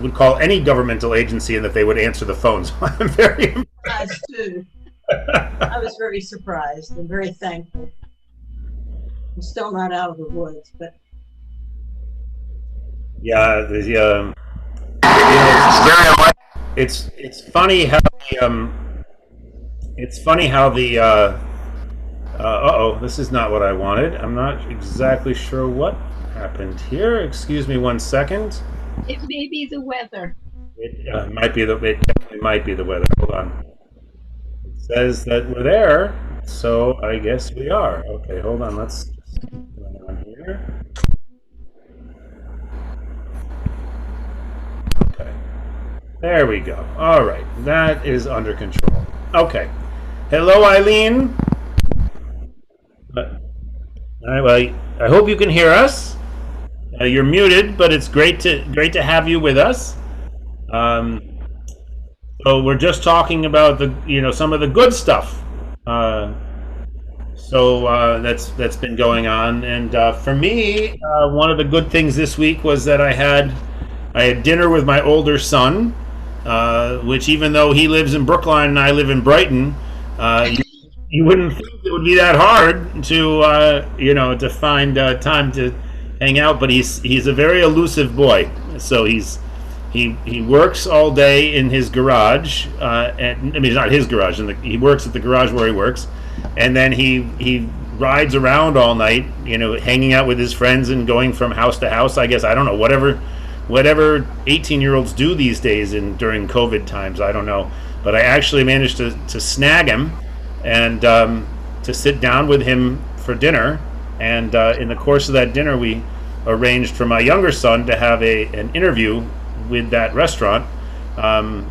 would call any governmental agency and that they would answer the phone. So I'm very Surprised too. I was very surprised and very thankful. I'm still not out of the woods, but yeah. It's funny how oh, this is not what I wanted. I'm not exactly sure what happened here. Excuse me one second. It may be the weather. It might be it definitely might be the weather. Hold on. It says that we're there, so I guess we are. Okay, hold on. Let's just going on here. Okay. There we go. All right. That is under control. Okay. Hello, Eileen. All right. Well, I hope you can hear us. You're muted, but it's great to have you with us. Um, so we're just talking about some of the good stuff. That's been going on, and for me, one of the good things this week was that I had dinner with my older son, which even though he lives in Brookline and I live in Brighton, you wouldn't think it would be that hard to find time to hang out. But he's a very elusive boy, so he works all day in his garage, and I mean it's not his garage, he works at the garage where he works, and then he rides around all night, hanging out with his friends and going from house to house. I guess I don't know whatever 18-year-olds do these days during COVID times. I don't know, but I actually managed to snag him and to sit down with him for dinner. And in the course of that dinner, we arranged for my younger son to have an interview with that restaurant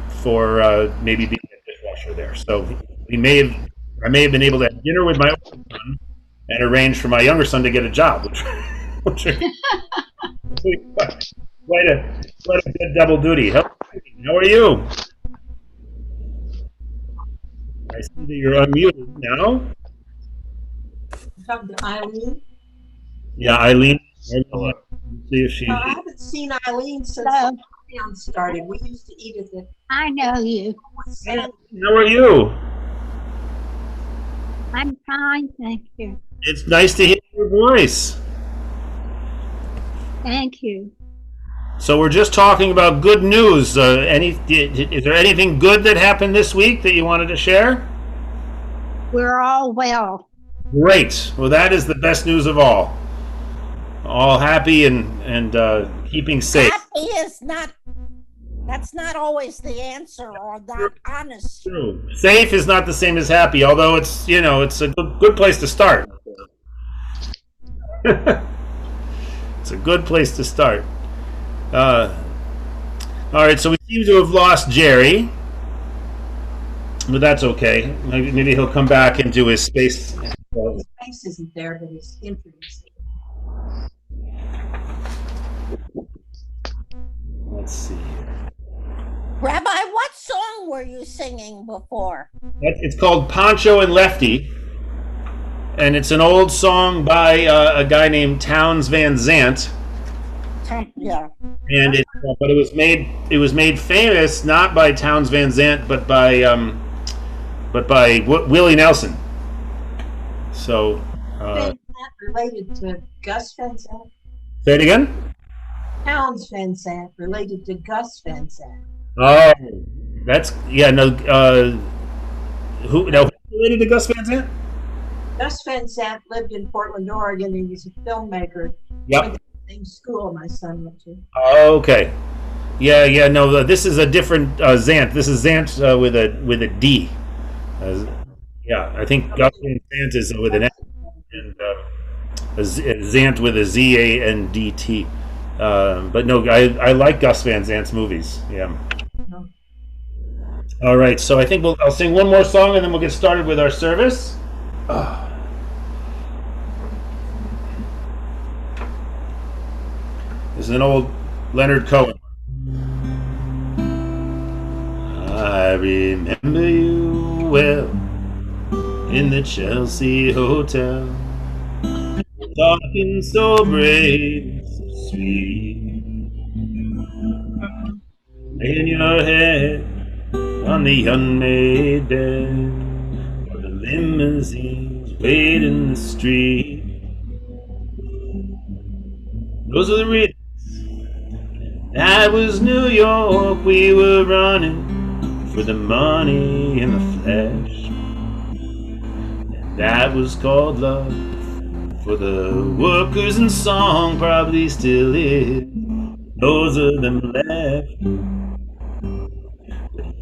for maybe being a dishwasher there. So I may have been able to have dinner with my older son and arrange for my younger son to get a job, which quite a good double duty. How are you? I see that you're unmuted now. come to Eileen. Yeah, Eileen. Hello. See if she. I haven't seen Eileen since Hello. lockdown started. We used to eat at the. I know you. How are you? I'm fine, thank you. It's nice to hear your voice. Thank you. So we're just talking about good news. Is there anything good that happened this week that you wanted to share? We're all well. Great. Well, that is the best news of all. All happy and keeping safe. Happy is not, that's not always the answer or not honest. True. Safe is not the same as happy, although it's a good place to start. It's a good place to start. All right, so we seem to have lost Jerry, but that's okay. Maybe he'll come back into his space. His face isn't there, but his interest. Let's see here. Rabbi, what song were you singing before? It's called Poncho and Lefty, and it's an old song by a guy named Townes Van Zandt. Yeah. And but it was made famous not by Townes Van Zandt, but by Willie Nelson. So Van Zandt related to Gus Van Zandt. say it again. Townes Van Zandt related to Gus Van Zandt. Oh, that's no. Who related to Gus Van Zandt? Gus Van Zandt lived in Portland, Oregon, and he's a filmmaker. Yep. Went to the same school my son went to. Oh, okay. Yeah. No, this is a different Zandt. This is Zandt with a D. Yeah, I think Gus Van Zandt is with an S, and Zandt with a Z-A-N-D-T. But no, I like Gus Van Zandt's movies. Yeah. No. All right, so I think I'll sing one more song and then we'll get started with our service. This is an old Leonard Cohen. I remember you well in the Chelsea Hotel, talking so brave, so sweet. in your head on the unmade bed, or the limousines wait in the street. Those are the reasons. That was New York, we were running for the money and the flesh. That was called love for the workers in song, probably still is. Those of them left.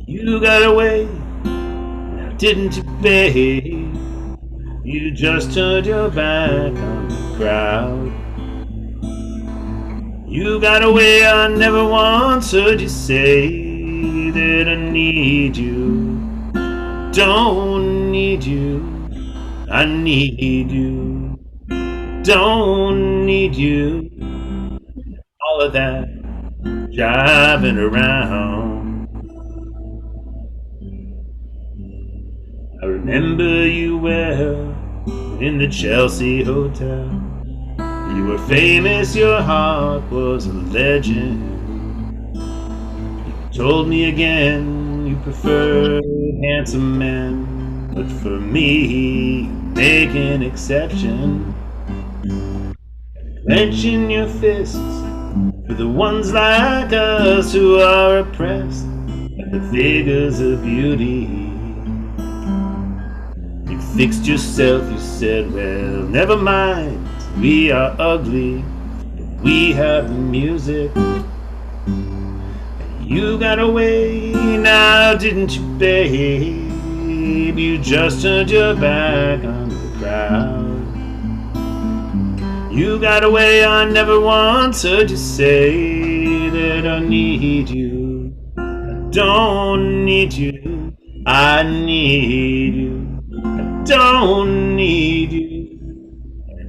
You got away, now didn't you, babe? You just turned your back on the crowd. You got away, I never once heard you say that I need you. Don't need you, I need you. Don't need you. All of that driving around. I remember you well in the Chelsea Hotel. You were famous, your heart was a legend. You told me again you preferred handsome men, but for me, you make an exception. Clenching your fists for the ones like us who are oppressed by the figures of beauty. You fixed yourself, you said, well, never mind, we are ugly, but we have the music. And you got away, now didn't you, babe? You just turned your back on the crowd. You got away, I never once heard you say that I need you. I don't need you, I need you. I don't need you.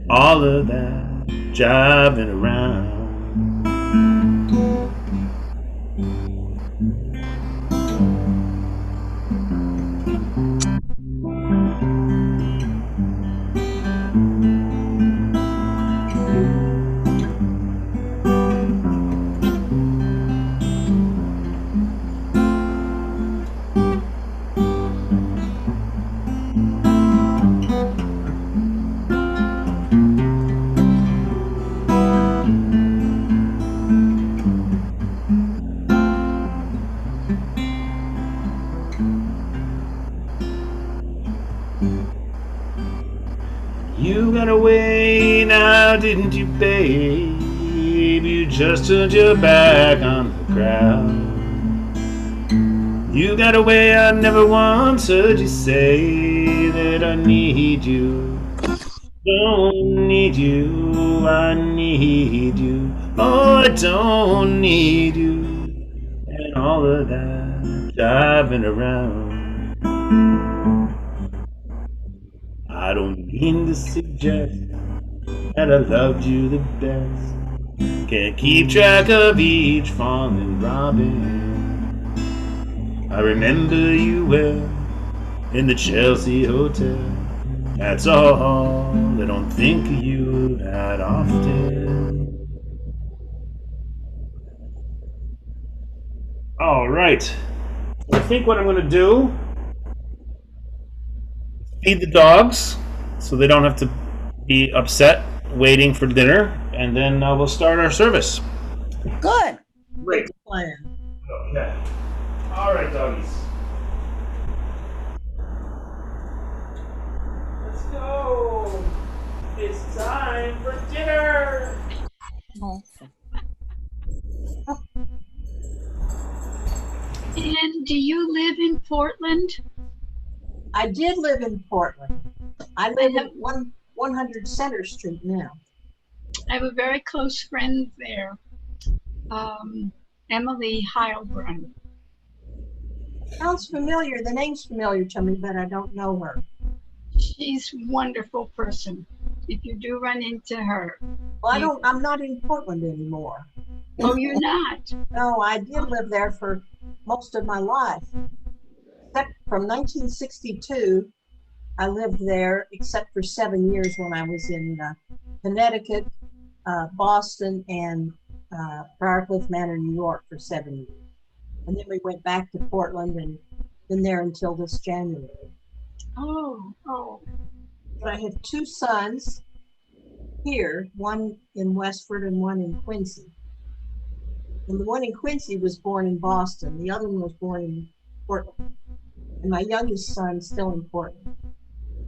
All of that driving around. You got away, now didn't you, babe? You just turned your back on the crowd. You got away, I never once heard you say that I need you. Don't need you, I need you. Oh, I don't need you. And all of that driving around. I don't mean to suggest that I loved you the best. Can't keep track of each falling robin. I remember you well in the Chelsea Hotel. That's all, I don't think of you that often. All right, I think what I'm going to do, feed the dogs so they don't have to be upset waiting for dinner, and then we'll start our service. Good. Great. Plan. Okay. All right, doggies. Let's go. It's time for dinner. And do you live in Portland? I did live in Portland. I live at 100 Center Street now. I have a very close friend there, Emily Heilbrunn. Sounds familiar. The name's familiar to me, but I don't know her. She's a wonderful person. If you do run into her. Well, I'm not in Portland anymore. Oh, you're not? No, I did live there for most of my life. Except from 1962, I lived there except for 7 years when I was in Connecticut, Boston, and Briarcliff Manor, New York for 7 years. And then we went back to Portland and been there until this January. Oh. But I have two sons here, one in Westford and one in Quincy. And the one in Quincy was born in Boston. The other one was born in Portland. And my youngest son still in Portland.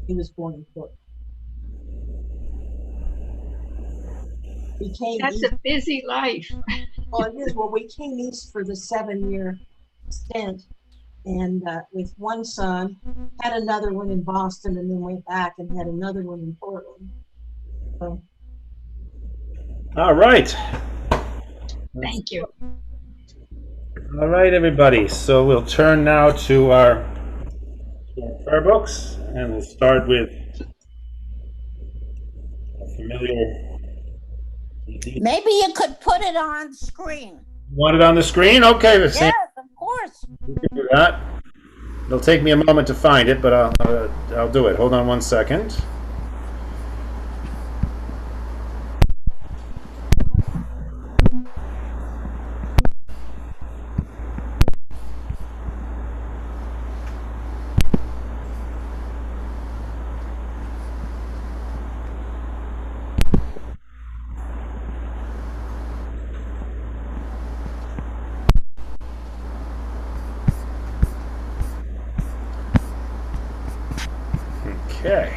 He was born in Portland. We came That's east. a busy life. Well, it is. Well, we came east for the 7-year stint, and with one son, had another one in Boston, and then went back and had another one in Portland. So, All right. Thank you. All right, everybody. So we'll turn now to our prayer books, and we'll start with a familiar. Maybe you could put it on screen. Want it on the screen? Okay, the same. Yes, of course. We can do that. It'll take me a moment to find it, but I'll do it. Hold on one second. Okay.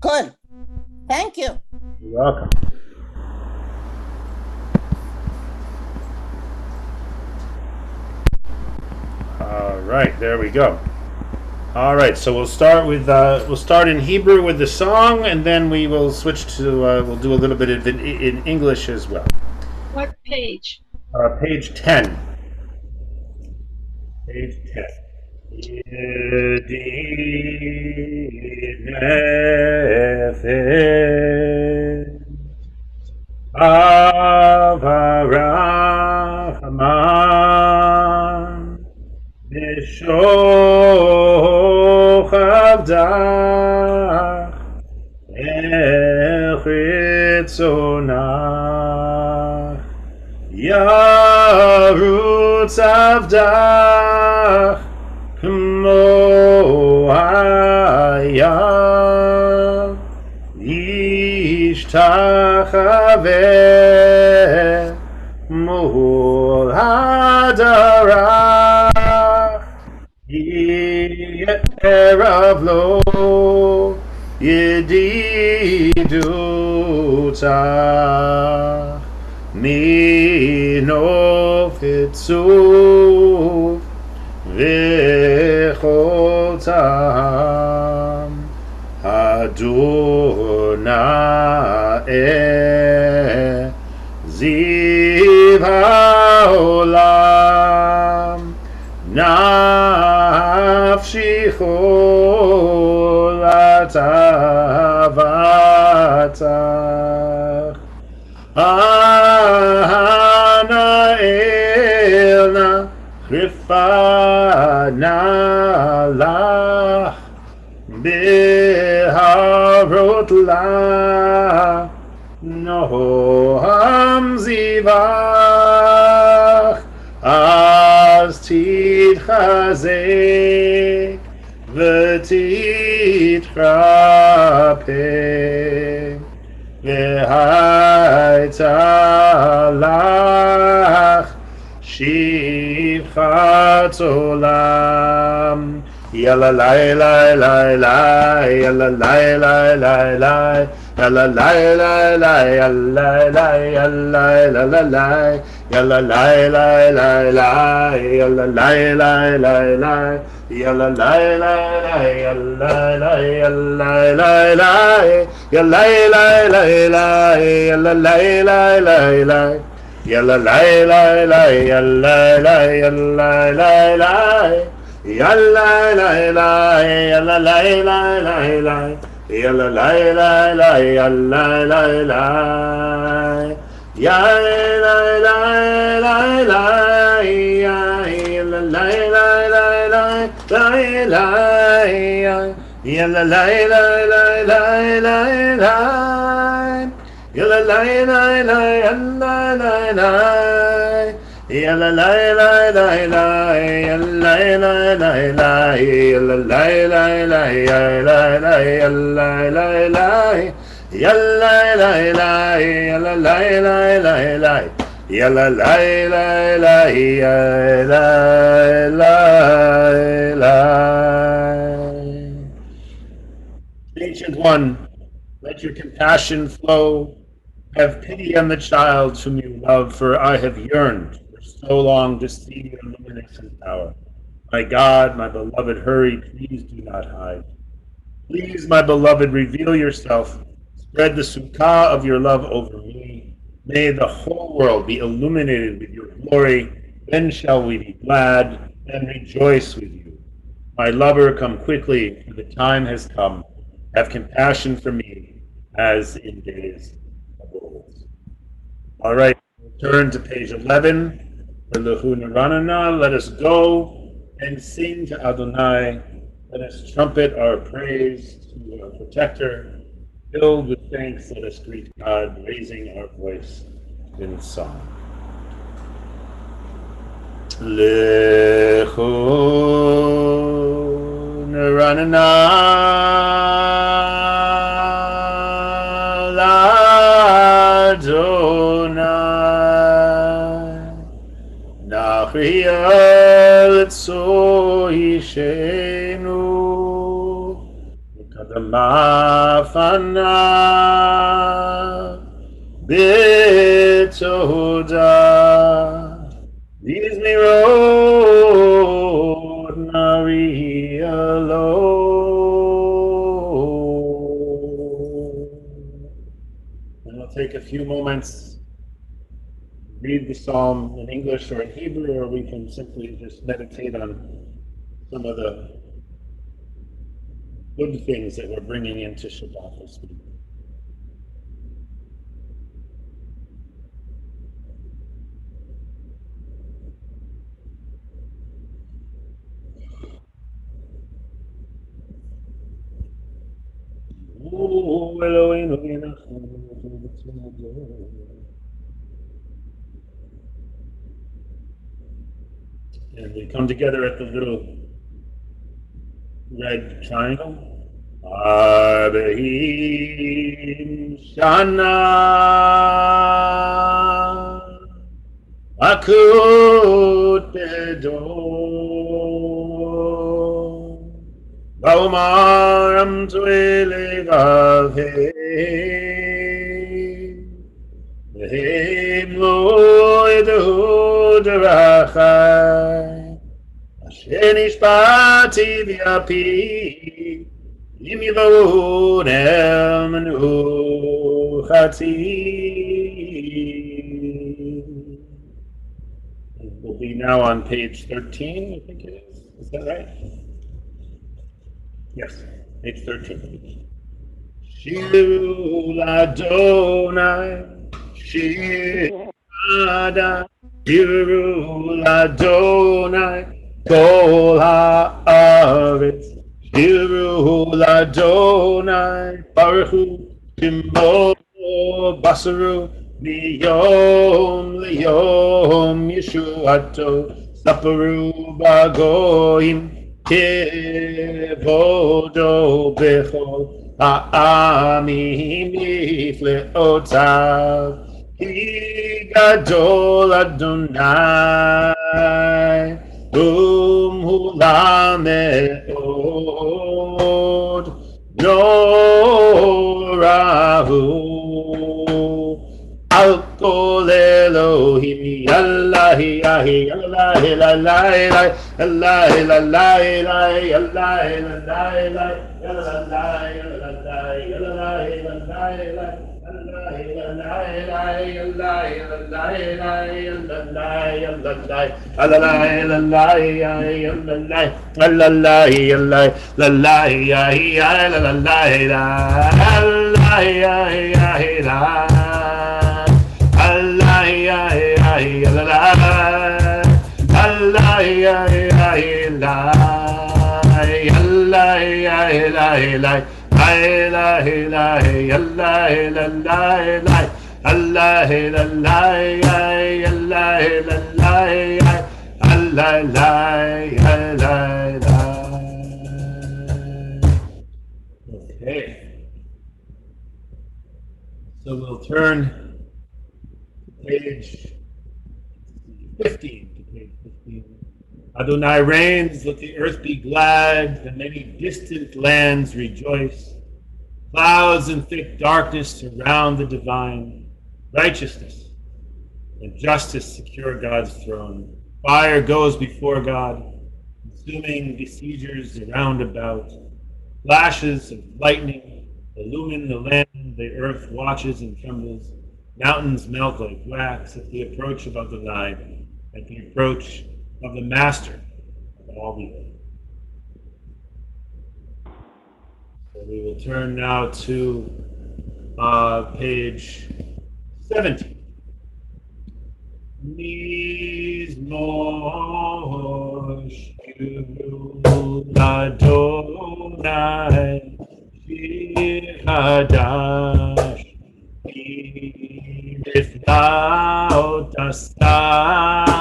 Good. Thank you. You're welcome. All right, there we go. All right, so we'll start in Hebrew with the song, and then we will switch to we'll do a little bit of it in English as well. What page? Page 10. Page 10. Avarahman Mishoch Avdach Echitzonach Yarutz Avdach Kmo Haya Ishtachaveh Mol Hadarach Yerav Lo Yedidutach Mino Fitzuf V'chol Tam Adonai Ziv HaOlam Nafshi Cholat Avatach Ana Elna Rifana Lach Beharot La Noam Zivach Az Titchazek V'Titrapeh V'Haitalach Shivchat Olam Yalla lai lai lai lai Yalla lai lai lai lai Yalla lai lai lai Yalla lai lai lai lai Yalla lai lai lai lai Yalla lai lai lai lai Yalla lai lai lai Yalla lai lai lai Yalla lai lai lai Yalla lai lai lai Yalla lai lai lai Yalla lai yalla lai lai Yalla lai lai Yalla lai lai lai Yalla lai lai lai Yalla lai lai Yalla lai lai lai Yalla lai lai Yalla lai lai lai lai lai lai. Ancient One, let your compassion flow. Have pity on the child whom you love, for I have yearned for so long to see your luminescent power. My God, my beloved, hurry, please do not hide. Please, my beloved, reveal yourself. Spread the sukkah of your love over me. May the whole world be illuminated with your glory. Then shall we be glad and rejoice with you. My lover, come quickly, for the time has come. Have compassion for me, as in days of old. All right, turn to page 11. For Lehu Naranana, let us go and sing to Adonai. Let us trumpet our praise to our protector. Filled with thanks, let us greet God, raising our voice in song. Lechu Naranana L'Adonai Nachriya L'Tzoyishenu Kadama Fana Bitoda Leads me road Nari alone. And I'll take a few moments, read the psalm in English or in Hebrew, or we can simply just meditate on some of the good things that we're bringing into Shabbat this week. And we come together at the little red triangle. Arba'in Shana Akut Bedor Baumar Amtuelevavhe Vehem Lo Edu Derachai Shenishpati v'api imivodem nuchati. We'll be now on page 13, I think it is. Is that right? Yes, page 13. Shiru Ladonai, Shiru Ladonai, Kol haaretz, Shiru Ladonai, Baruchu Shemo Basaru, Miyom Liyom Yeshuato, Saparu Bagoim, Kevodo Bechol Ha'amim Mifleotav, Ki Gadol Adonai, Hula me'od norahu al kol Elohim yallahi yahi yallahi lalai yallahi lalai yallahi lalai yallahi lalai yallahi lalai Okay, so we'll turn to page 15. To page 15. Adonai reigns, let the earth be glad, the many distant lands rejoice. Clouds and thick darkness surround the divine. Righteousness and justice secure God's throne. Fire goes before God, consuming besiegers around about. Flashes of lightning illumine the land, the earth watches and trembles. Mountains melt like wax at the approach of Adonai, at the approach of the Master of all the earth. So we will turn now to page 17. Mizmor Shir Adonai Shir Hadash Niflaot Asah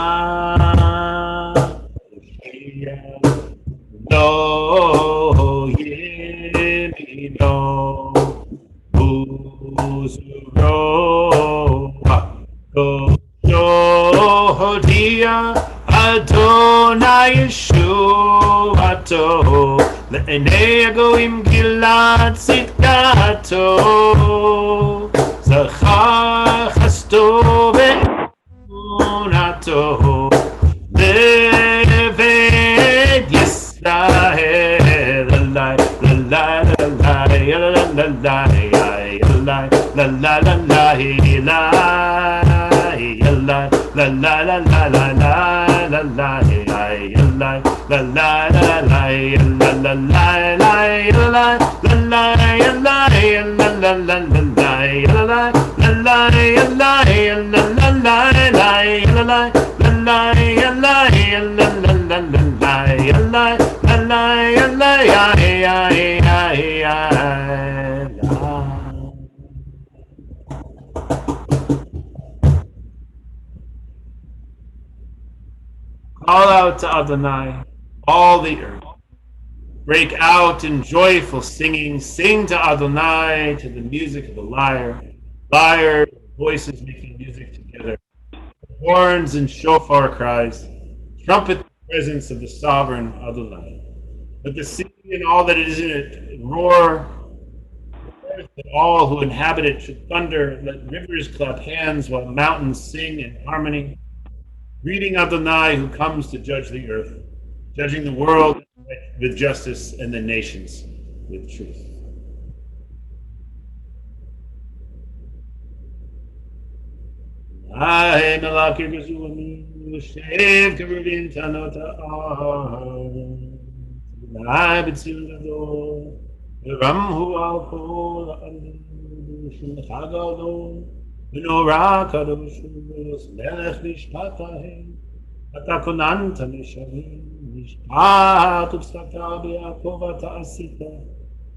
Lo Yemino Uzuro Hodia Adonai Yeshuato Le'enei Goim Gilad Tzidkato Zachar Chasto Ve'emunato Leved Yisrael Lalai Lalai Lalai Lalai Lalai Lalai Lalai la la la la la la la la la la la Call out to Adonai, all the earth. Break out in joyful singing. Sing to Adonai to the music of the lyre. Lyre, voices making music together. Horns and shofar cries. Trumpet the presence of the sovereign Adonai. Let the sea and all that is in it roar. That all who inhabit it should thunder. Let rivers clap hands while mountains sing in harmony. Greeting Adonai who comes to judge the earth, judging the world with justice and the nations with truth. I melakir gazulami ushev karudim tanot ha'ar. I b'tzil gadol v'ramhu al kol ha'adim shemcha gadol. ונורא קדוש מלך משפטיהם, אתה כוננת נשרים, משפט ופסקה ביעקב אתה עשית,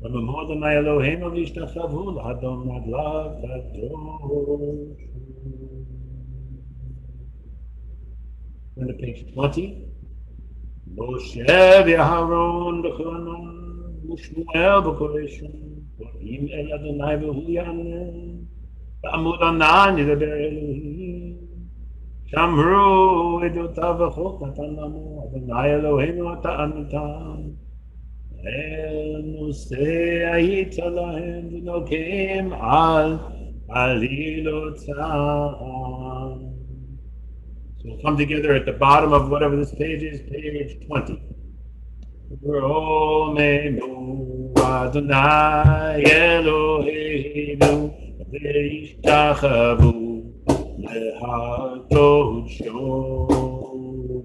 ובמו אדוני אלוהינו והשתחוו לאדון רגליו קדוש. Turn to page 20. משה ואהרון בכהונה, ושמואל בקורשם, קוראים אל אדוני והוא יענה. בעמוד ענן ידבר אלוהים, שמרו עדותיו וחוק נתן לנו, אדוני אלוהינו אתה עניתם. אל נושא היית להם ונוקם על עלילותם. So we'll come together at the bottom of whatever this page is, page 20. Romenu Adonai Eloheinu וישתחוו להקדשו.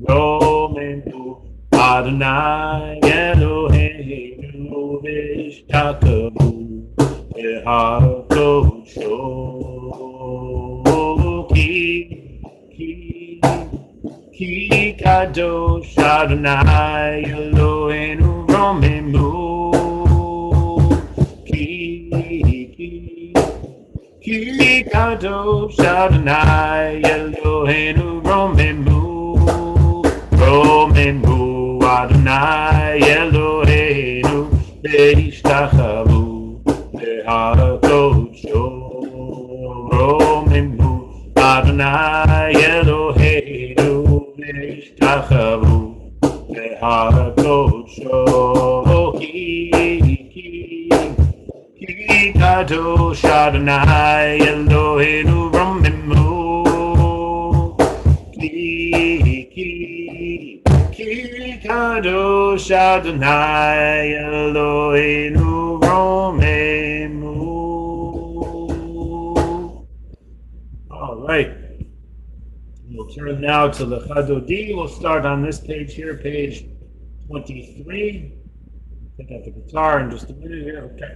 רומנו אדוני אלוהינו וישתחוו להקדשו. כי kadosh Adonai Eloheinu romemu. Ki kadosh Adonai Eloheinu romemu. Romemu Adonai Eloheinu ve'ishtachavu le'hakodsho. Romemu Adonai Eloheinu ve'ishtachavu le'hakodsho. Ki kadosh Adonai Eloheinu romemu. Ki kadosh Adonai Eloheinu romemu. All right. We'll turn now to the Chadodi. We'll start on this page here, page 23. Pick up the guitar in just a minute here. Okay.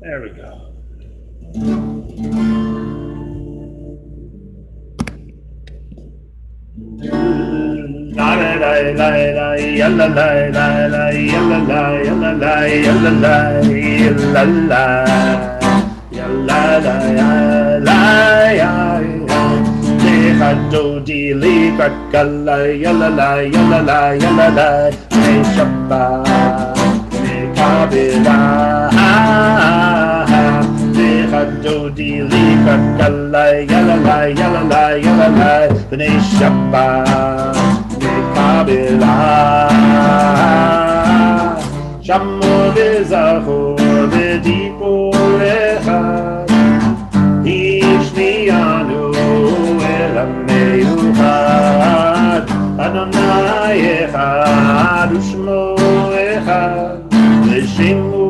There we go. La la la la la yalla la la la yalla la yalla la yalla la yalla la yalla la la ya Dodi li kakala yalla la yalla la yalla la Shabbat Kabbalat Dodi li kakala yalla la yalla la yalla la Shabbat Kabbalat Shamor bezachor bediporecha Ishniyanu el hameyuchad Adonai echad u'shmo echad L'shemu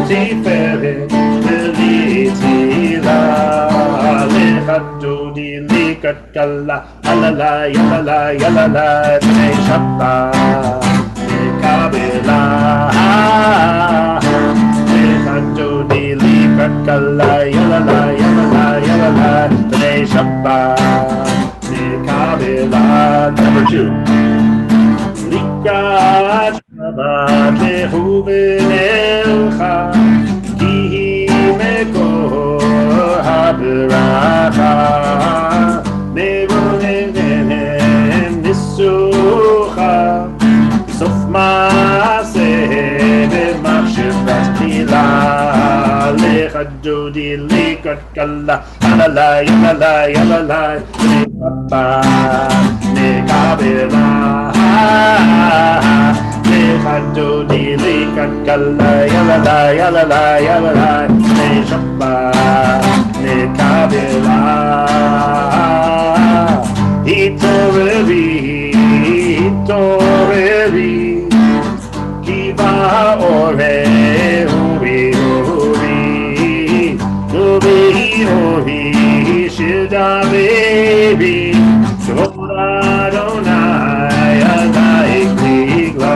tiferet v'litzila L'echad dodi likat kala Alala yalala yalala B'nei Shabbat Kabbalat Dodi likat kala yalala yalala yalala B'nei Shabbat Kabbalat. Number 2. Likat Shabbat lehu b'nelcha Ki hi mekor habracha Meronehem nisucha Sof ma'aseh b'machshavas tila Lecha dodi likat kala Alala yalala yalala B'nei Shabbat Kabbalat Lecha dodi likat kala Yalala yalala yalala B'nei Shabbat Kabbalat Hitoreri hitoreri Ki ba'oreh uri uri Uri uri shidavevi Shvod Adonai Adai Kligla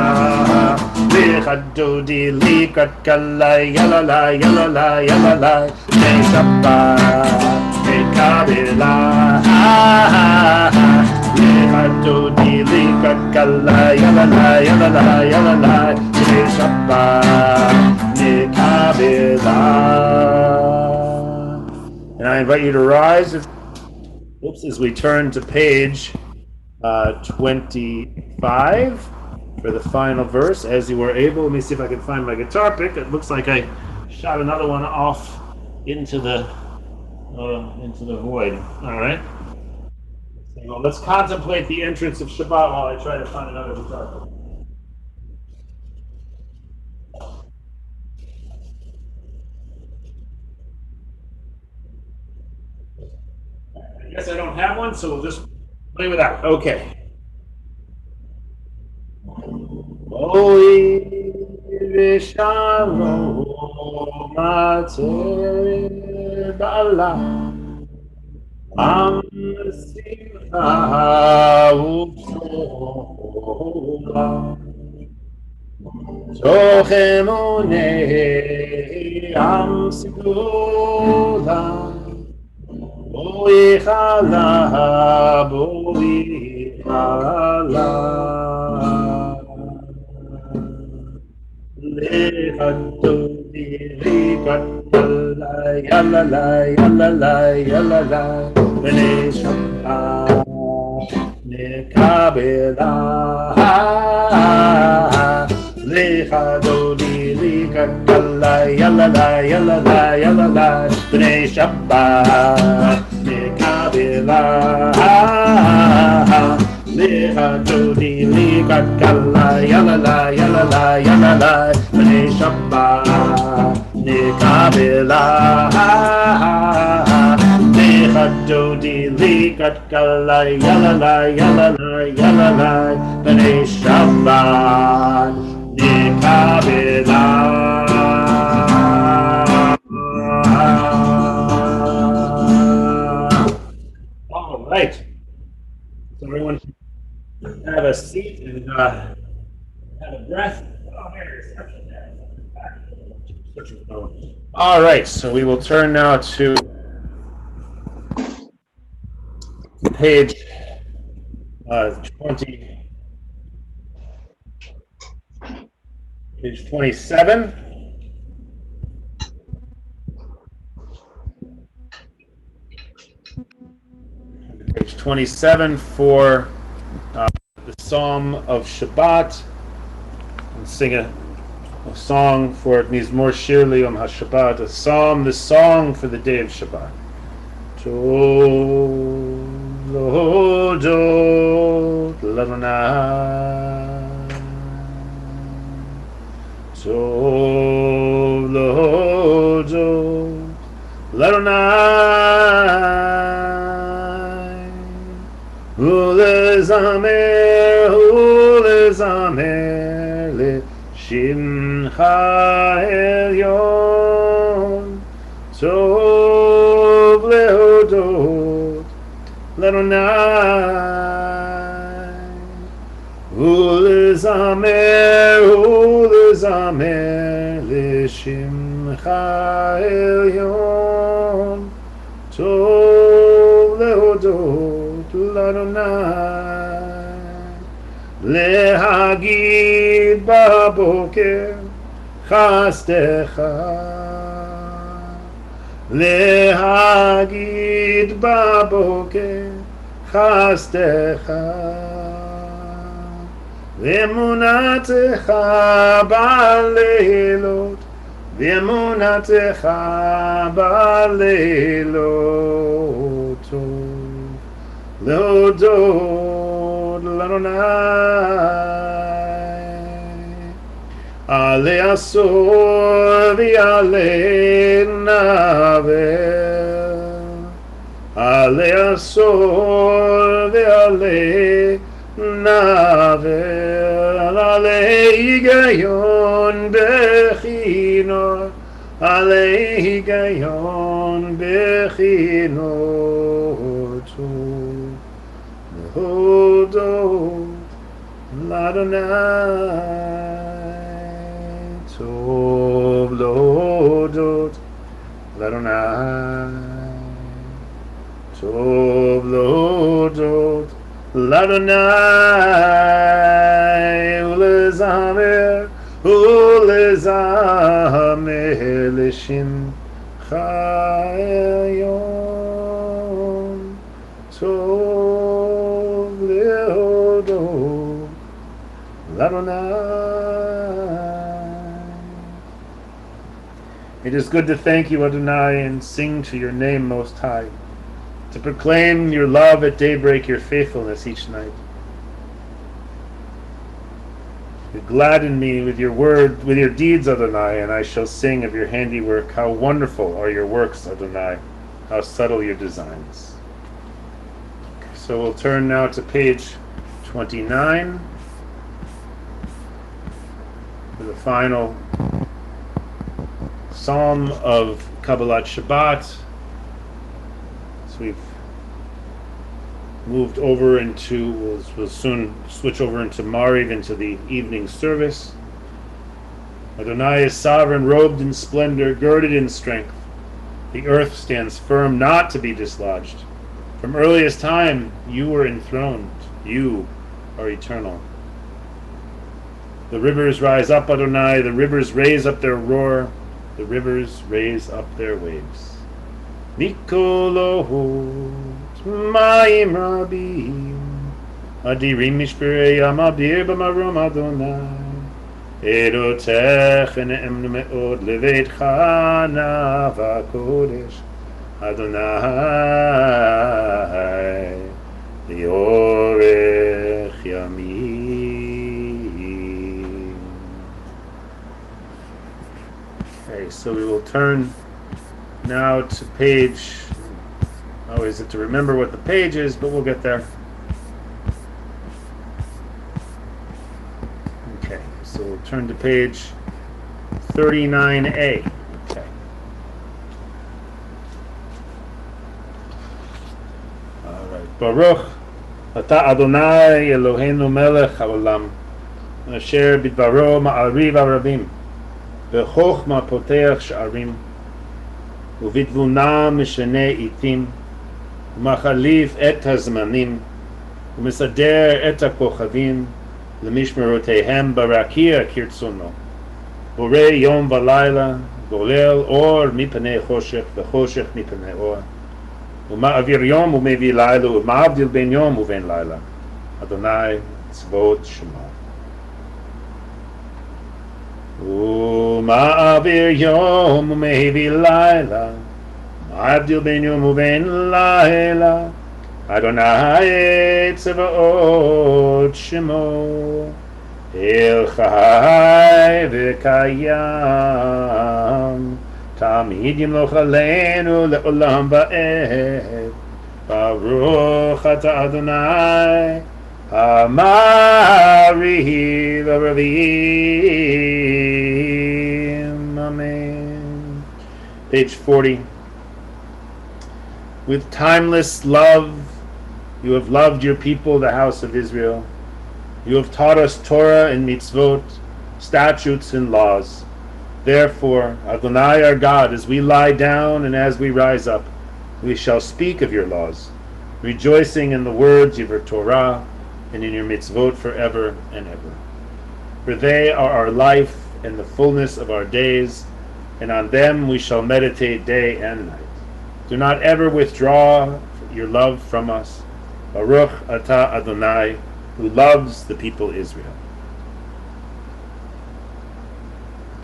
L'echad dodi likat kala Yalala yalala yalala B'nei Shabbat Kabbalat L'echad dodi likat kala Yalala yalala yalala B'nei Shabbat Kabbalat. And I invite you to rise as we turn to page 25 for the final verse. As you were able, let me see if I can find my guitar pick. It looks like I shot another one off into the void. All right. Well, let's contemplate the entrance of Shabbat while I try to find another guitar pick. I guess I don't have one, so we'll just play with that. Okay. Holy Shalom Bala Am simcha u'bshora, toch emunei am sigula, boi chala, boi chala. Lechato dirikatala yalala yalala yalala b'nei Shabbat nekabela. Lechato dirikatala yalala yalala yalala b'nei Shabbat nekabela. Lechato dirikatala yalala yalala yalala b'nei Shabbat nekabela. Lechato dirikatala yalala yalala yalala b'nei Shabbat nekabela. All right. So everyone have a seat and have a breath. Oh, there's all right, so we will turn now to page 20, page 27. Page 27 for the Psalm of Shabbat. And sing a song for it. Mizmor Shir Liyom HaShabbat, a psalm, the song for the day of Shabbat. Tolodot Ladonai, Tolodot Ladonai, Ulezamer, Ulezamer Shimcha Elyon, Tov lehodot Ladonai, ulezamer, ulezamer Shimcha Elyon, Tov lehodot Ladonai. Lehagid baboker chastecha, Lehagid baboker chastecha, Ve'emunatecha ba'leilot, Ve'emunatecha ba'leilot, lehodot Ladonai, Ale asor v'ale navel, Ale asor v'ale navel, Ale higayon bechinot, Ale higayon bechinot, lehodot Ladonai, Tov lehodot Ladonai, Tov lehodot Ladonai, ulezamer, ulezamer l'shimcha elyon, Tov lehodot Ladonai. It is good to thank you, Adonai, and sing to your name most high, to proclaim your love at daybreak, your faithfulness each night. You gladden me with your word, with your deeds, Adonai, and I shall sing of your handiwork. How wonderful are your works, Adonai, how subtle your designs. Okay, so we'll turn now to page 29. The final psalm of Kabbalat Shabbat. So we've moved over into, we'll soon switch over into Mariv, into the evening service. Adonai is sovereign, robed in splendor, girded in strength. The earth stands firm, not to be dislodged. From earliest time, you were enthroned. You are eternal. The rivers rise up, Adonai. The rivers raise up their roar. The rivers raise up their waves. Mikolo Mayim Rabim Adirim Mishperei Amabir B'marom Adonai Erotech Ne'emnu Me'od Leveitcha Nava Kodesh Adonai Liorech Yamim. Okay, so we will turn now to page, always have to remember what the page is, but we'll get there. Okay, so we'll turn to page 39a. Okay. All right. Baruch Ata Adonai Eloheinu Melech Haolam Asher Bidvaro Ma'ariv Arabim B'chochma Poteach Sha'arim ובתבונה משנה עיתים ומחליף את הזמנים ומסדר את הכוכבים למשמרותיהם ברקיע כרצונו בורא יום ולילה גולל אור מפני חושך וחושך מפני אור ומעביר יום ומביא לילה ומבדיל בין יום ובין לילה אדוני צבאות שמו ומעביר יום ומביא לילה, מבדיל בין יום ובין לילה, אדוני צבאות שמו, אל חי וקיים, תמיד ימלוך עלינו לעולם ועד, ברוך אתה אדוני, Amari Ravim. Amen. Page 40. With timeless love, you have loved your people, the house of Israel. You have taught us Torah and mitzvot, statutes and laws. Therefore, Adonai our God, as we lie down and as we rise up, we shall speak of your laws, rejoicing in the words of your Torah, and in your mitzvot forever and ever. For they are our life and the fullness of our days, and on them we shall meditate day and night. Do not ever withdraw your love from us. Baruch Ata Adonai, who loves the people Israel.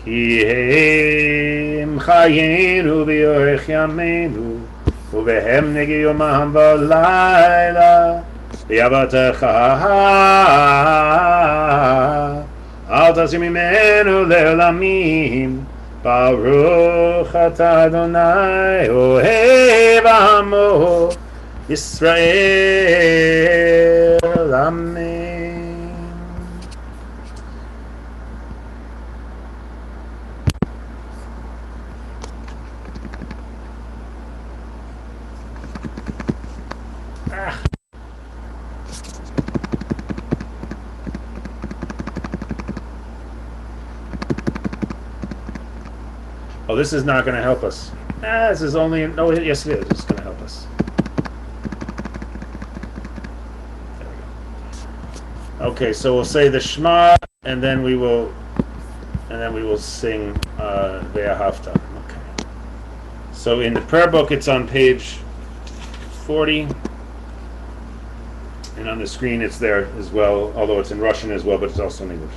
Ki heim chayenu v'yorech yameinu, uvehem negi yomam v'layla, ויעבדך אל תסיר ממנו לעולמים ברוך אתה אדוני אוהב עמו ישראל אמן. Oh, this is not going to help us. This is only, no, yes it is. It's going to help us. There we go. Okay, so we'll say the Shema, and then we will sing Ve'ahavta. Okay. So in the prayer book, it's on page 40, and on the screen it's there as well, although it's in Russian as well, but it's also in English.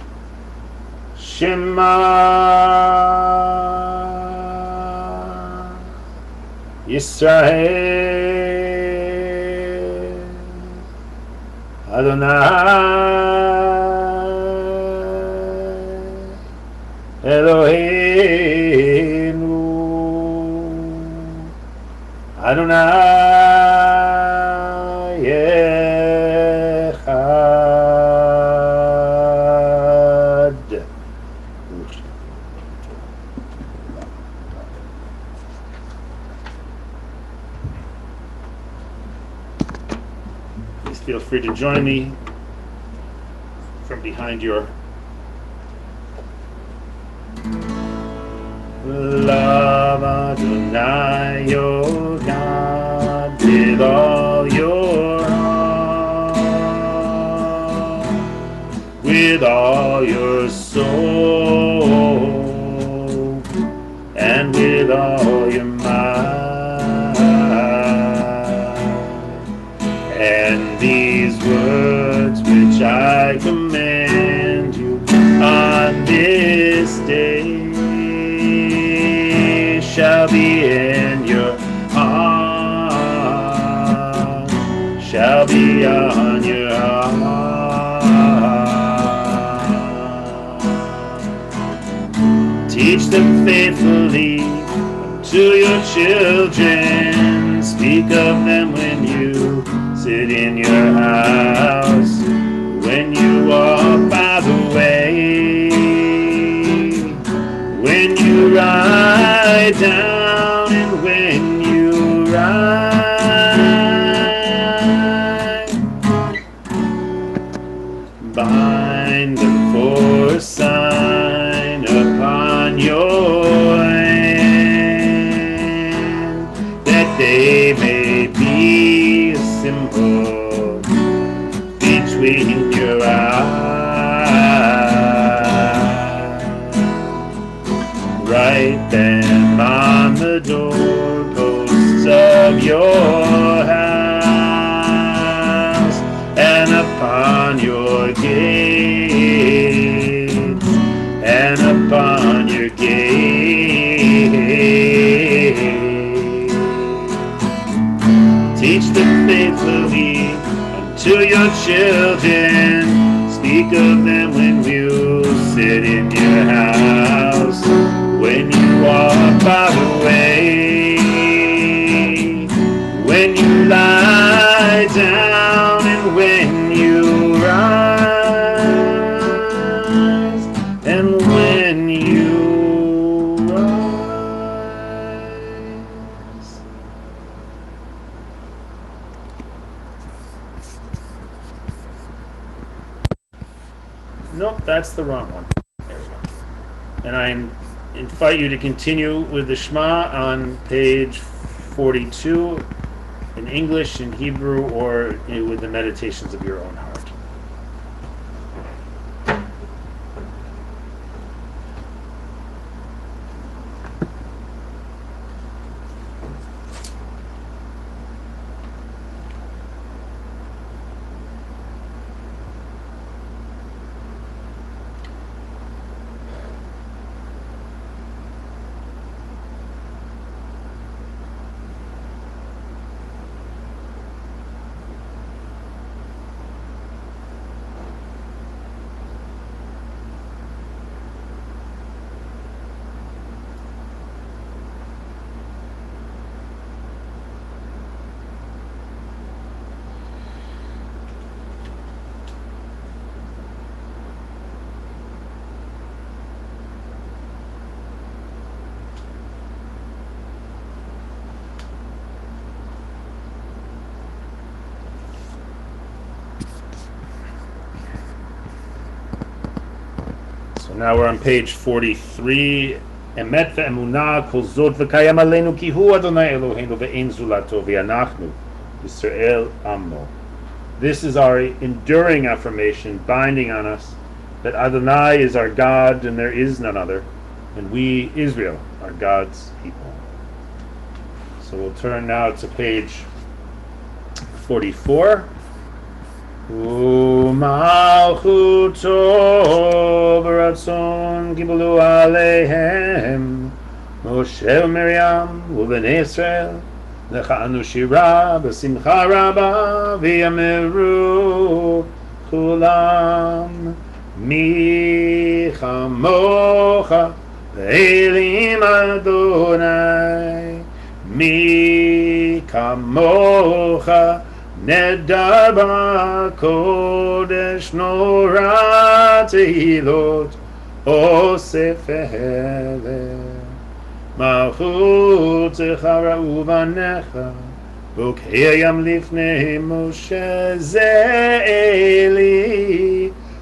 Shema Yisrael Adonai Eloheinu Adonai Echad. free to join me from behind your love Adonai your God with all your heart, with all your soul, and with all your mind. And these words which I command you on this day shall be in your heart, shall be on your heart. Teach them faithfully to your children. Speak of them when you sit in your house, when you walk by the way, when you lie down, and when you rise. Bind them for a sign upon your hand, that they may be a symbol between your eyes. Write them on the doorposts of your house and upon your gates, and upon your gates. Teach them faithfully unto your children. Speak of them when you sit in your house, when you walk by the way, when you lie down, and when you rise, and when you rise. Nope, that's the wrong one. There we go. And I invite you to continue with the Shema on page 42 in English, in Hebrew, or with the meditations of your own heart. Now we're on page 43. Emet ve'emunah kol zot v'kayam aleinu ki hu Adonai Eloheinu ve'ein zulato v'anachnu Yisrael Ammo. This is our enduring affirmation, binding on us, that Adonai is our God and there is none other, and we, Israel, are God's people. So we'll turn now to page 44. U'malchuto b'ratzon kibbulu aleihem Moshe u'Miriam u'bnei Yisrael l'cha'anu shira b'simcha rabba v'yameru kulam mi chamocha ve'elim Adonai mi kamocha Nedar b'kodesh nora tehilot osef hele malchut zecha ra'u banecha V'kayam lifnei Moshe ze'eli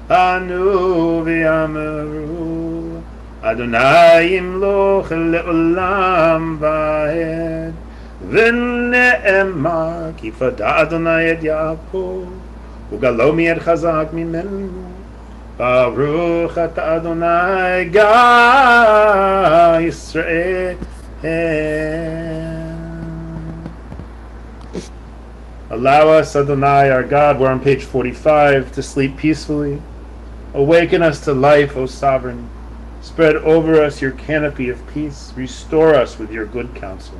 anu v'yamaru Adonai imloch le'olam va'ed v'ne'emar ki fada Adonai et Yaakov ugalo mi'ed chazak mimenu Baruch atah Adonai Ga Yisrael. Allow us, Adonai, our God, we're on page 45, to sleep peacefully. Awaken us to life, O Sovereign. Spread over us your canopy of peace. Restore us with your good counsel.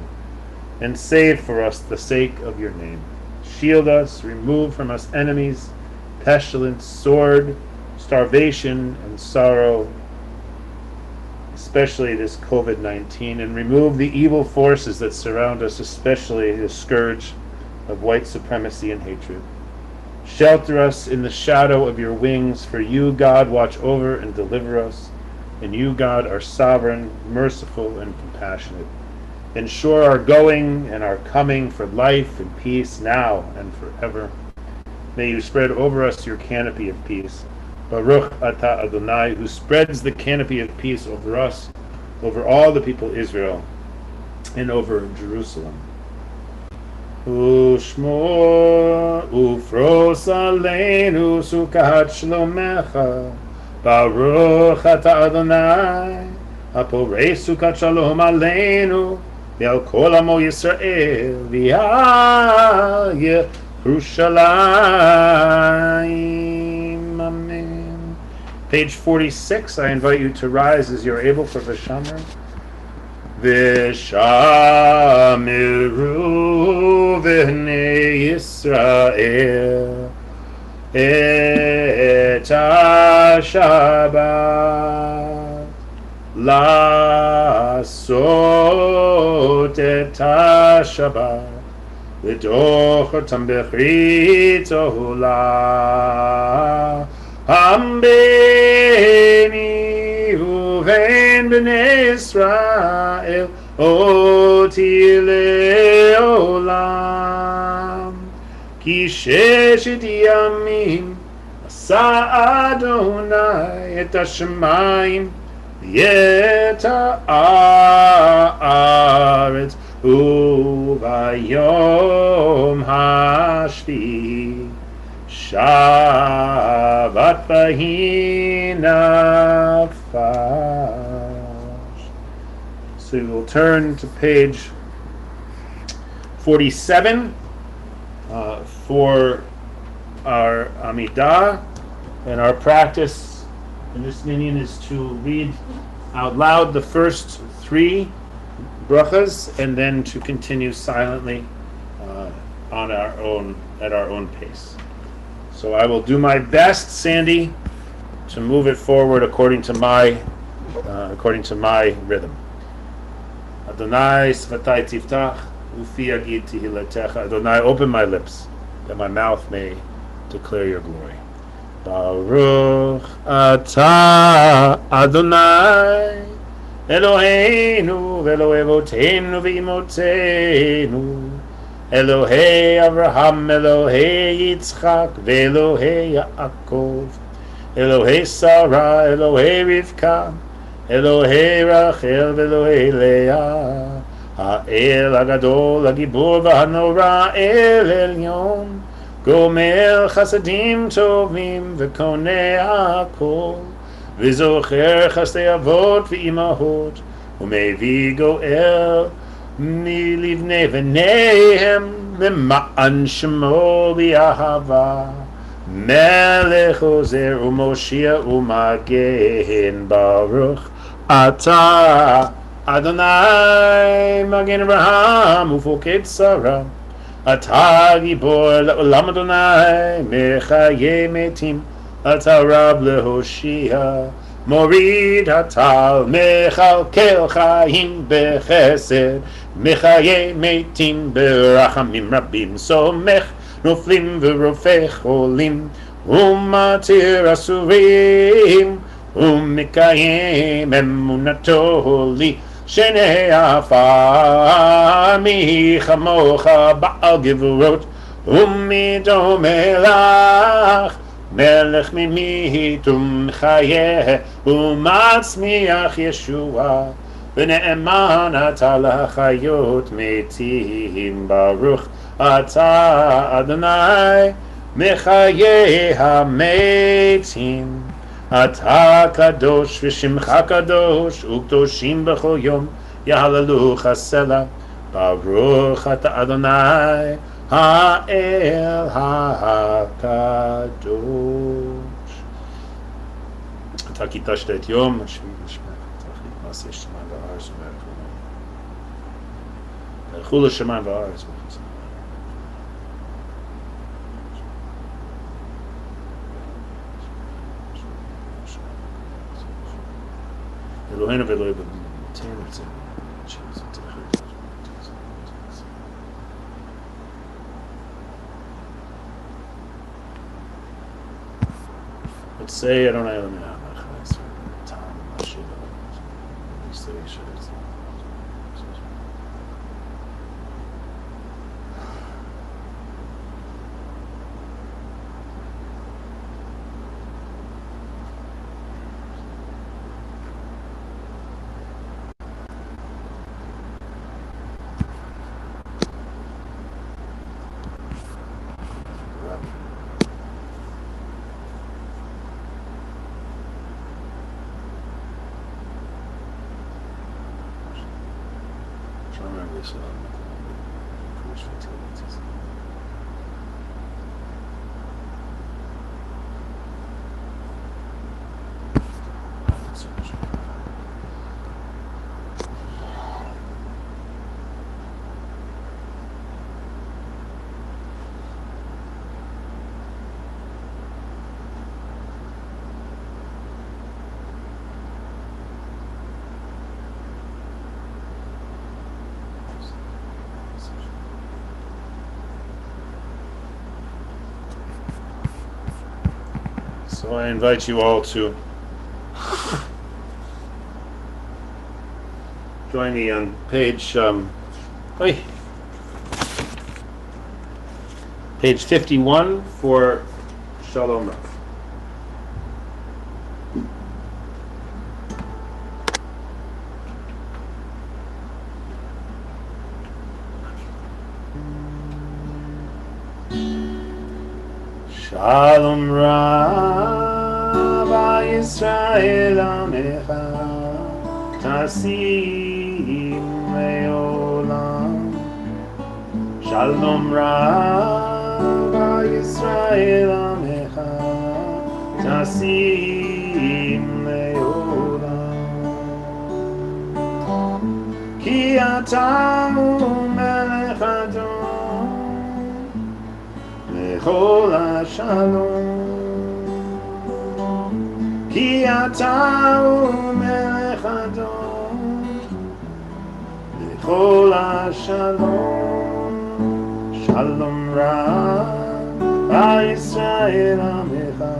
And save for us the sake of your name. Shield us, remove from us enemies, pestilence, sword, starvation, and sorrow, especially this COVID-19, and remove the evil forces that surround us, especially the scourge of white supremacy and hatred. Shelter us in the shadow of your wings, for you, God, watch over and deliver us, and you, God, are sovereign, merciful, and compassionate. Ensure our going and our coming for life and peace now and forever. May you spread over us your canopy of peace. Baruch atah Adonai, who spreads the canopy of peace over us, over all the people of Israel, and over Jerusalem. Ushmor ufros aleinu sukat shlomecha. Baruch atah Adonai, haporei sukat shalom aleinu, ve'al kol amo Yisrael, v'al Yerushalayim. Amen. Page 46, I invite you to rise as you're able for Vishamar. Vishamiru v'nei Yisrael et ha-Shabbat la'asot et ha-Shabbat v'dochotam b'chrit olah Hambeni uven b'nei Israel oti le'olam ki sheshet yamim asa Adonai et hashamayim v'et ha'aretz u'bayom hashvi Shabbat v'hinafash. So we will turn to page 47 for our Amidah, and our practice in this minyan is to read out loud the first three brachas and then to continue silently on our own at our own pace. So I will do my best, Sandy, to move it forward according to my rhythm. Adonai svatai tiftach ufi yagid tehilatecha. Adonai, open my lips that my mouth may declare your glory. Baruch atah Adonai Eloheinu ve'Elokei avotenu ve'imotenu Elohei Avraham, Elohei Yitzchak, ve'Elohei Yaakov, Elohei Sarah, Elohei Rivka, Elohei Rachel, ve'Elohei Leah, Ha'el Hagadol, Hagibor v'Hanora, El Elyon, Gomer Chasadim Tovim, ve'Konei Hakol, v'Zocher Chasdei Avot ve'Imahot, u'Mevi Goel, Milivnei v'neihem l'ma'an shemo b'ahava Melech ozer u'moshia u'magen Baruch atah Adonai Magen Avraham u'foked Sarah atah gibor la'olam Adonai mechayei metim atah rab lehoshia Morid hatal mechalkel chaim bechesed Mechaye metim berachamim rabim somech noflim v'rofech olim umatir asurim umikayem emunato li שני עפר מי כמוך בעל גבורות ומי דומה לך מלך ממית ומחיה ומצמיח ישועה ונאמן אתה לחיות מתים ברוך אתה אדוני מחיי המתים אתה קדוש ושמך קדוש וקדושים בכל יום יהללוך סלע ברוך אתה אדוני האל הקדוש אתה קידשת את יום השם ישמח תכלית מעשה שמיים וארץ וברכו לשמיים וארץ אלוהינו ואלוהי בתינו את זה let's say Adonai Eloheinu Echad Tam Hashem So I invite you all to join me on page 51 for Shalom Rav. Shalom Rav Yisrael Amecha Tasim Leolam Shalom Rav Yisrael Amecha Tasim Leolam Ki Ata Melech Adon Lechol HaShalom Ki Ata Melech Adon Lechol HaShalom Shalom Rav Yisrael Amecha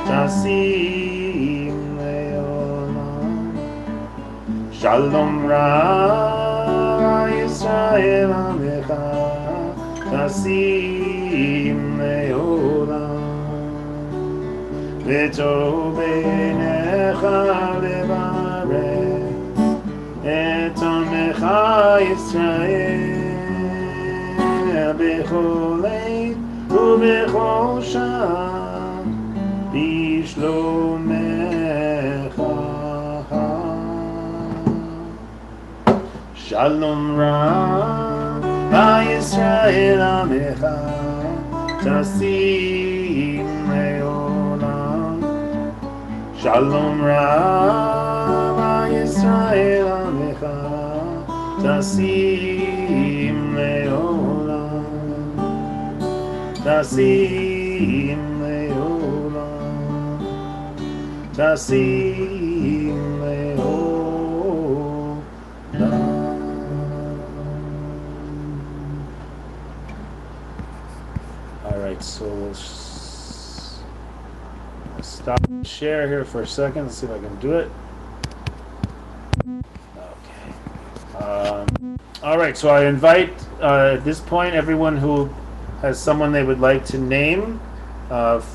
Tasim Leolam Shalom Rav Yisrael Amecha Tasim Leolam V'tov beinecha levarech et amecha Yisrael b'chol עת ובכל שעה בשלומך Shalom Rav Yisrael Amecha Tasim Leolam Shalom Rav Yisrael Amecha Tasim Leolam Tasim Leolam Tasim Leolam. All right, so we'll stop and share here for a second. Let's see if I can do it. Okay. All right, so I invite at this point everyone who has someone they would like to name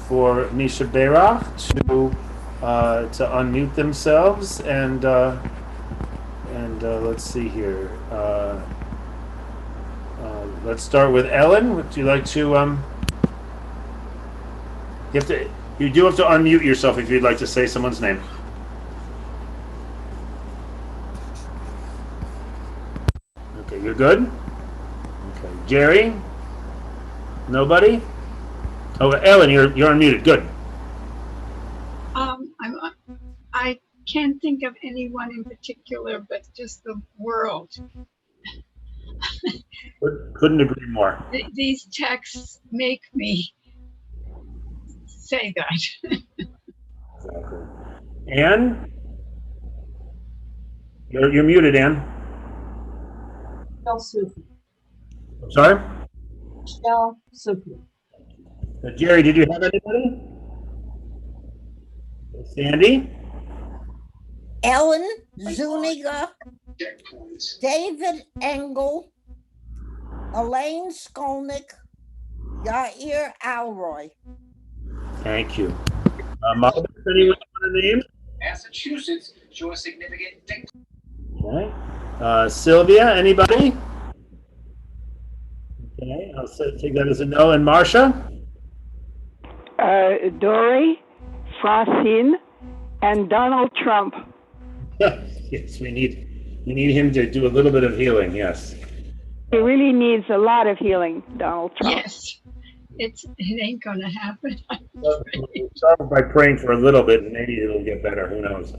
for Misha Berach to unmute themselves and let's see here. Let's start with Ellen. Would you like to? You have to. You do have to unmute yourself if you'd like to say someone's name. Okay, you're good. Okay, Jerry. Nobody. Oh, Ellen, you're unmuted. Good. I can't think of anyone in particular, but just the world. Couldn't agree more. These texts make me say that. Exactly. Anne, you're muted, Anne. Michelle Sufi. I'm sorry. Michelle Sufi. Jerry, did you have anybody? Sandy? Ellen Zuniga, David Engel, Elaine Skolnick, Yair Alroy. Thank you. Mother, anyone want to name? Massachusetts show a significant decline. Okay. Sylvia, anybody? Okay, I'll take that as a no. And Marcia? Dory, Francine, and Donald Trump. Yes, we need him to do a little bit of healing. Yes. He really needs a lot of healing, Donald Trump. Yes, it ain't gonna happen. We'll start by praying for a little bit, and maybe it'll get better. Who knows?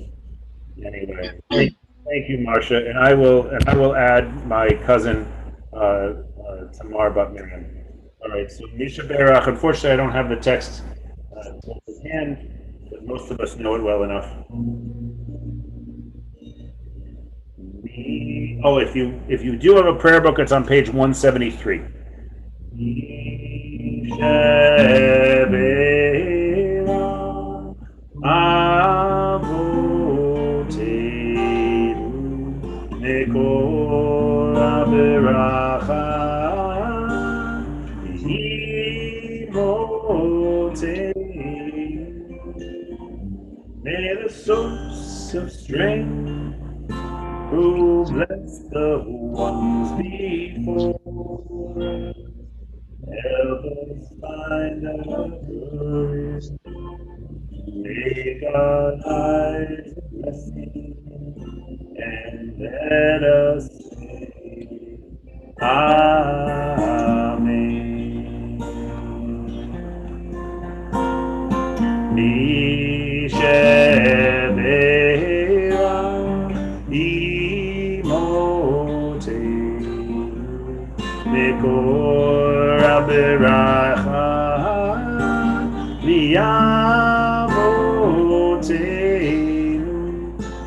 Anyway, thank you, Marcia, and I will add my cousin Tamar Bat Miriam. All right, so Misha Berach. Unfortunately, I don't have the text in hand, but most of us know it well enough. If you do have a prayer book, it's on page 173. May the source of strength who bless the ones before help us find our courage. May God hide the blessing and let us say Amen.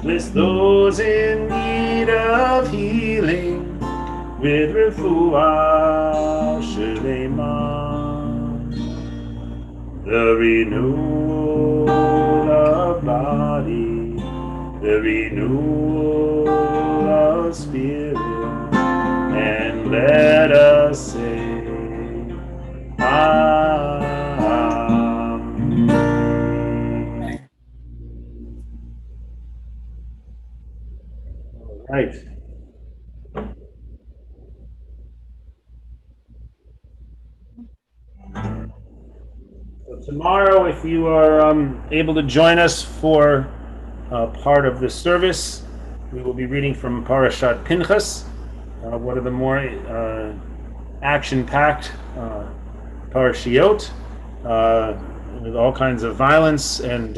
Bless those in need of healing with refuah shlema, the renewal of body, the renewal of spirit, and let us say Amen. All right. So tomorrow, if you are able to join us for part of the service, we will be reading from Parashat Pinchas, one of the more action-packed parashiot, with all kinds of violence and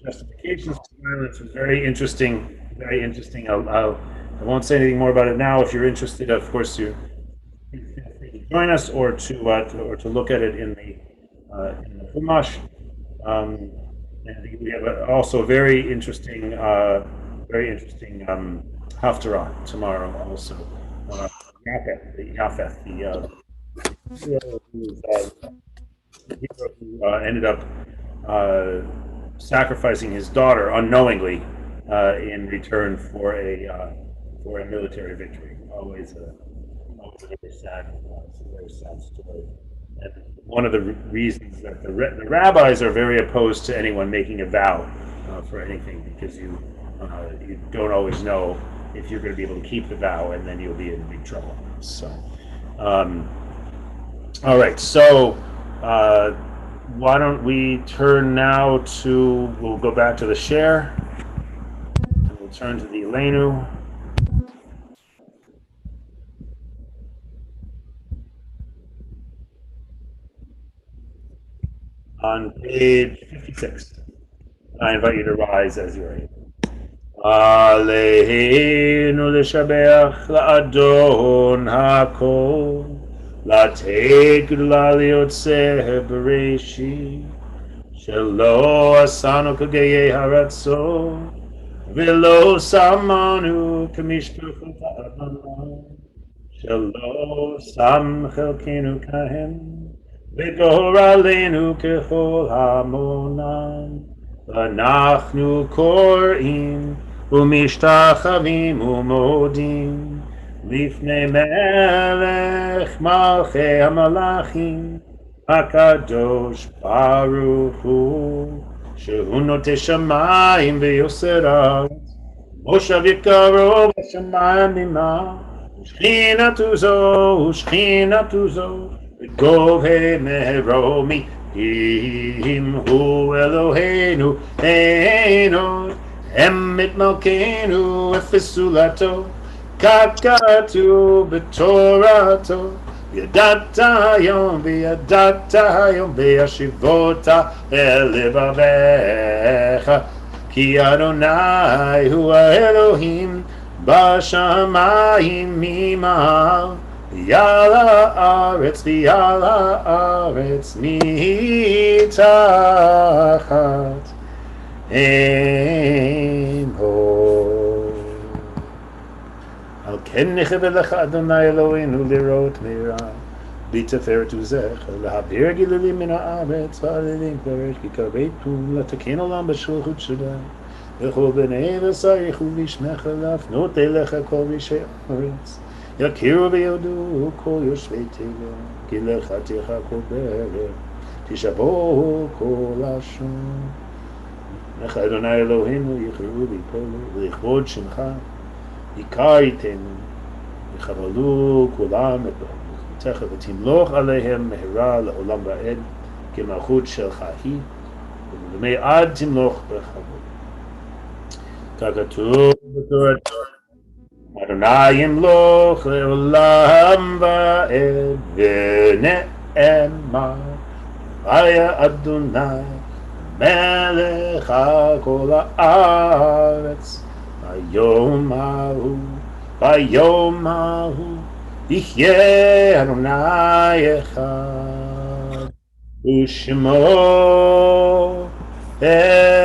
justifications for violence. It's very interesting. Very interesting. I won't say anything more about it now. If you're interested, of course, you feel free to join us or to look at it in the Chumash. And we have also a very interesting haftarah tomorrow. Also, Yafeth, the hero who ended up sacrificing his daughter unknowingly in return for for a military victory. Always a very sad story. And one of the reasons that the rabbis are very opposed to anyone making a vow for anything, because you don't always know if you're going to be able to keep the vow, and then you'll be in big trouble. So, all right. So, why don't we turn now to? We'll go back to the share, and we'll turn to the Elenu. On page 56. I invite you to rise as you are able. Aleinu לשבח לאדון הכל, לתת גדולה ליוצא בראשית, שלא עשנו כגאי הרצון, ולא שמנו כמשפחות האדמה, שלא שם חלקנו כהם, וגורלנו ככל המונם. ואנחנו קוראים ומשתחווים ומודים לפני מלך מלכי המלאכים הקדוש ברוך הוא, שהוא נוטה שמיים ויוסר ארץ, מושב יקרו בשמיים ממעל, ושכינתו זו וגובה מרומי אם הוא אלוהינו אין עוד אמת מלכנו ופסולתו, כך כתוב בתורתו, וידעת היום וישיבות אל לבביך, כי אדוני הוא האלוהים בשמיים ממעל, ועל הארץ מתחת אין עוד. על כן נכבד לך אדוני אלוהינו לראות מרע בתפארת עוזך, להעביר גלילים מן הארץ ועלילים פרש, כי קרבתם לתקן עולם בשלחות שדי, וכל בני בשר יוכלו לשמך להפנות אליך כל ראשי הארץ, יכירו ויודו כל יושבי תבל, כי לך תלכה כל ברר, תשבעו כל לשון. לך אדוני אלוהינו יכירו ויפולו, ולכבוד שמך יקרתנו, יכבלו כולם את מלכותך, ותמלוך עליהם מהרה לעולם ועד, כי מלכות שלך היא, ולעולמי עד תמלוך בכבוד. ככתוב בתורתו, אדוני ימלוך לעולם ועד, ונאמר היה אדוני מלך על כל הארץ. ביום ההוא יחיה אדוני אחד, ושמו אחד.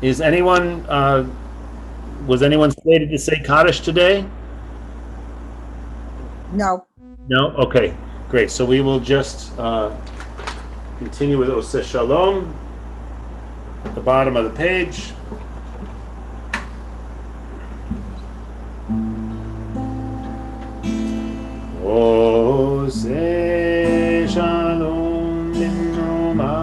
Was anyone slated to say Kaddish today? No. No? Okay, great. So we will just continue with Oseh Shalom at the bottom of the page. Oseh Shalom Limnoma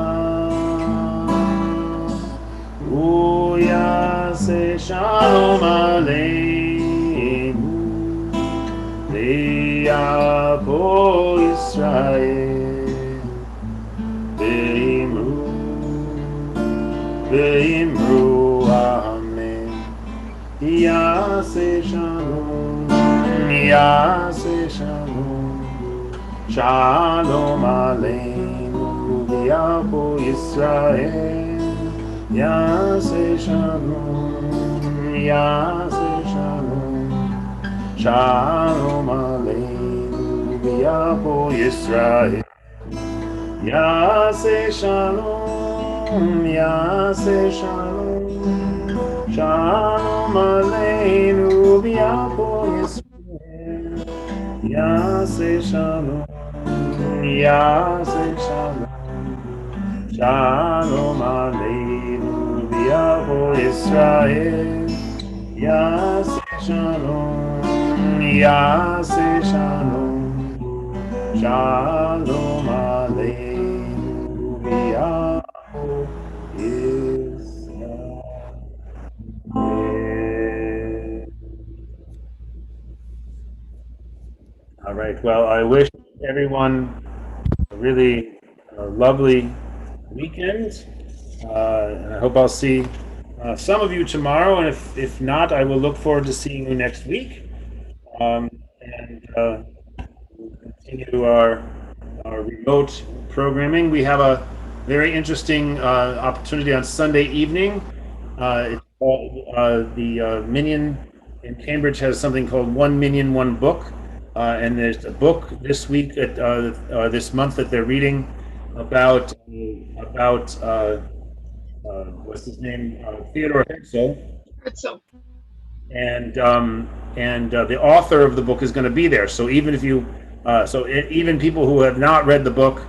Uyaseh Shalom Aleinu Li'Yavo Yisrael Ve'imru Amen. Yaseh Shalom, Yaseh Shalom, Shalom Aleinu Li'Yavo Yisrael. Yaseh Shalom, Yaseh Shalom, Shalom Aleinu Li'Yavo Yisrael. Yaseh Shalom, Yaseh Shalom, Shalom Aleinu Li'Yavo Yisrael. Yaseh Shalom, Yaseh Shalom, Shalom Aleinu v'yavo Yisrael. Yaseh Shalom, Yaseh Shalom. Shalom Aleinu v'yavo Yisrael. All right. Well, I wish everyone a really lovely weekend, and I hope I'll see some of you tomorrow. And if not, I will look forward to seeing you next week. And we'll continue our remote programming. We have a very interesting opportunity on Sunday evening. It's called, the Minion in Cambridge has something called One Minion, One Book. And there's a book this week, this month, that they're reading about what's his name, Theodore Herzl, So, and the author of the book is going to be there. So even if you, even people who have not read the book,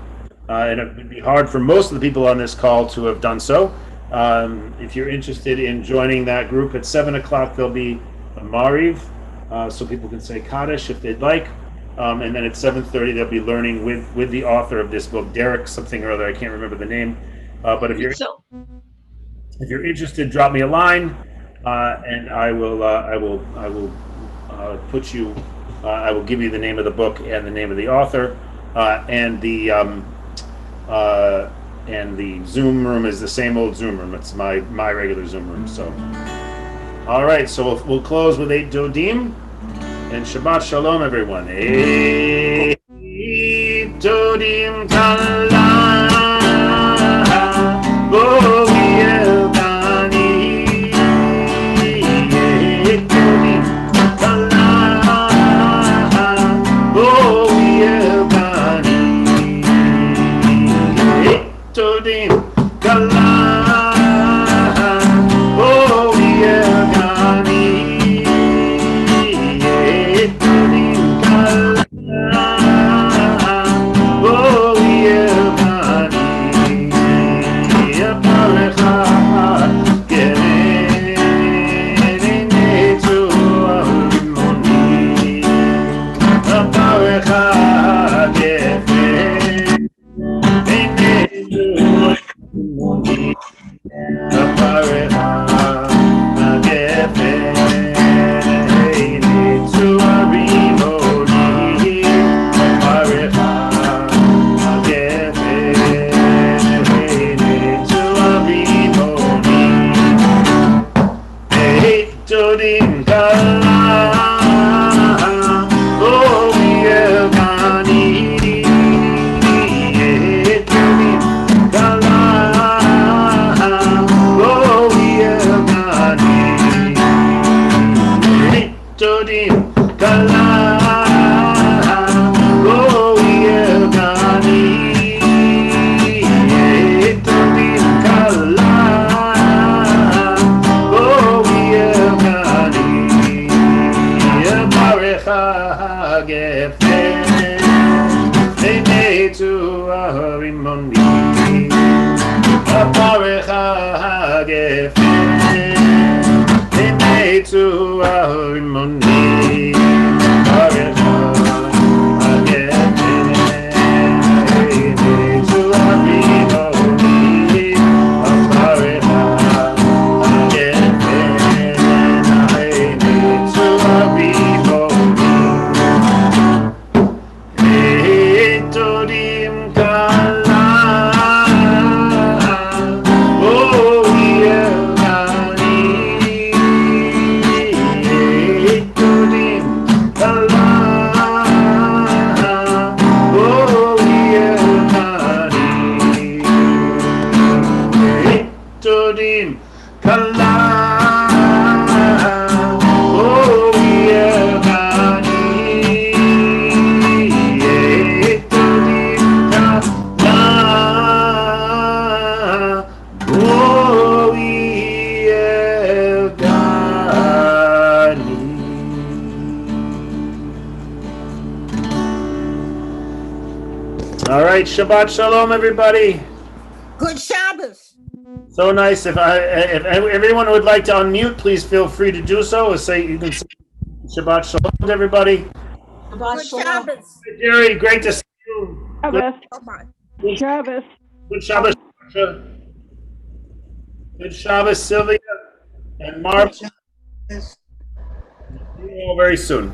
and it would be hard for most of the people on this call to have done so. If you're interested in joining that group at 7:00, there'll be a Mariv, so people can say Kaddish if they'd like. And then at 7:30, they'll be learning with the author of this book, Derek something or other. I can't remember the name. But if you're interested, drop me a line, and I will put you. I will give you the name of the book and the name of the author, and the Zoom room is the same old Zoom room. It's my regular Zoom room. So, all right. So we'll close with 8 Dodim, and Shabbat Shalom, everyone. 8 Dodim Kala. All right, Shabbat Shalom, everybody. Good Shabbos. So nice. If everyone would like to unmute, please feel free to do so. Say you can say Shabbat Shalom to everybody. Shabbat Good shalom. Shabbos. Jerry, great to see you. Shabbos. Bye-bye. Shabbos. Good Shabbos. Patricia. Good Shabbos, Sylvia and Mark. See you all very soon.